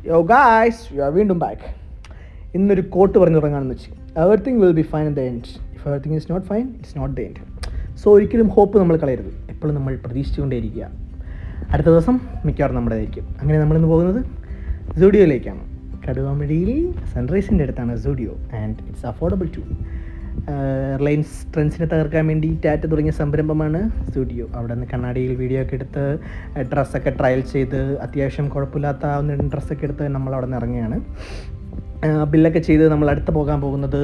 യോ guys you are വീണ്ടും back. ഇന്നൊരു കോട്ട് പറഞ്ഞു തുടങ്ങാമെന്ന് വെച്ച്, everything will be fine in the end. If everything is not fine, it's not the end. So ഒരിക്കലും hope നമ്മൾ കളയരുത്. എപ്പോഴും നമ്മൾ പ്രതീക്ഷിച്ചുകൊണ്ടേയിരിക്കുക. അടുത്ത ദിവസം മിക്കവാറും നമ്മുടേതായിരിക്കും. അങ്ങനെ നമ്മളിന്ന് പോകുന്നത് സൂഡിയോയിലേക്കാണ്. കടുവാമഴിയിൽ സൺറൈസിൻ്റെ അടുത്താണ് Zudio, and it's affordable too. Reliance ട്രെൻഡ്സിനെ തകർക്കാൻ വേണ്ടി ടാറ്റ തുടങ്ങിയ സംരംഭമാണ് സ്റ്റുഡിയോ. അവിടെ നിന്ന് കണ്ണാടിയിൽ വീഡിയോ ഒക്കെ എടുത്ത് ഡ്രസ്സൊക്കെ ട്രയൽ ചെയ്ത് അത്യാവശ്യം കുഴപ്പമില്ലാത്ത ഒന്ന് രണ്ട് ഡ്രസ്സൊക്കെ എടുത്ത് നമ്മൾ അവിടെ നിന്ന് ഇറങ്ങുകയാണ്. ബില്ലൊക്കെ ചെയ്ത് നമ്മൾ അടുത്ത് പോകാൻ പോകുന്നത്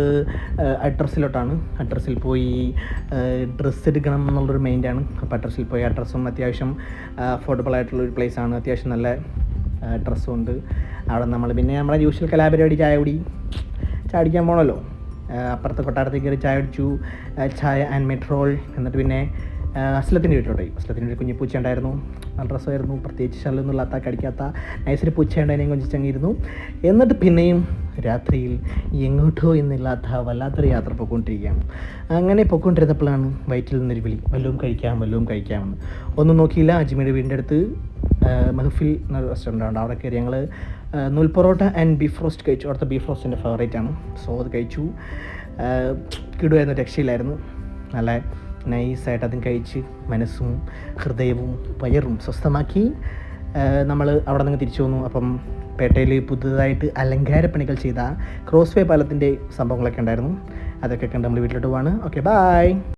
അഡ്രസ്സിലോട്ടാണ്. അഡ്രസ്സിൽ പോയി ഡ്രസ്സ് എടുക്കണം എന്നുള്ളൊരു മൈൻഡാണ്. അപ്പോൾ അഡ്രസ്സിൽ പോയി ഡ്രസ്സും അത്യാവശ്യം അഫോർഡബിൾ ആയിട്ടുള്ളൊരു പ്ലേസാണ്. അത്യാവശ്യം നല്ല ഡ്രസ്സും ഉണ്ട് അവിടെ. നമ്മൾ പിന്നെ നമ്മളെ യൂഷ്വൽ കലാപരിപാടി ചായ അടിക്കാൻ പോകണമല്ലോ. അപ്പുറത്ത് കൊട്ടാരത്തിൽ കയറി ചായ അടിച്ചു, ചായ ആൻഡ് മെട്രോൾ. എന്നിട്ട് പിന്നെ അസ്ലത്തിൻ്റെ വീട്ടിലോട്ട് പോയി. അസ്ലത്തിൻ്റെ ഒരു കുഞ്ഞു പൂച്ച ഉണ്ടായിരുന്നു, നല്ല രസമായിരുന്നു. പ്രത്യേകിച്ച് ശല്യമൊന്നും ഇല്ലാത്ത കടിക്കാത്ത നൈസൊരു പൂച്ചയുണ്ടായതിനെയും കൊഞ്ചിച്ചങ്ങിയിരുന്നു. എന്നിട്ട് പിന്നെയും രാത്രിയിൽ എങ്ങോട്ടോ എന്നില്ലാത്ത വല്ലാത്തൊരു യാത്ര പോയിക്കൊണ്ടിരിക്കുകയാണ്. അങ്ങനെ പോയിക്കൊണ്ടിരുന്നപ്പോഴാണ് വയറ്റിൽ നിന്നൊരു വിളി, വല്ലതും കഴിക്കാമെന്ന്. ഒന്നും നോക്കിയില്ല. അജ്മീൻ്റെ വീടിൻ്റെ അടുത്ത് മെഹഫിൽ എന്നൊരു റെസ്റ്റോറൻ്റ് ഉണ്ട്. അവിടെ കയറി ഞങ്ങൾ നൂൽ പൊറോട്ട ആൻഡ് ബീഫ് റോസ്റ്റ് കഴിച്ചു. അവിടുത്തെ ബീഫ് റോസ്റ്റ് എൻ്റെ ഫേവറേറ്റ് ആണ്. സോ അത് കഴിച്ചു. കിടുവായിരുന്നു, രക്ഷയിലായിരുന്നു. നല്ല നൈസായിട്ട് അതും കഴിച്ച് മനസ്സും ഹൃദയവും വയറും സ്വസ്ഥമാക്കി നമ്മൾ അവിടെ നിന്ന് തിരിച്ചു വന്നു. അപ്പം പേട്ടയിൽ പുതുതായിട്ട് അലങ്കാരപ്പണികൾ ചെയ്ത ക്രോസ് വേ പാലത്തിൻ്റെ സംഭവങ്ങളൊക്കെ ഉണ്ടായിരുന്നു. അതൊക്കെ കണ്ട് നമ്മൾ വീട്ടിലോട്ട് പോവാണ്. Okay, by.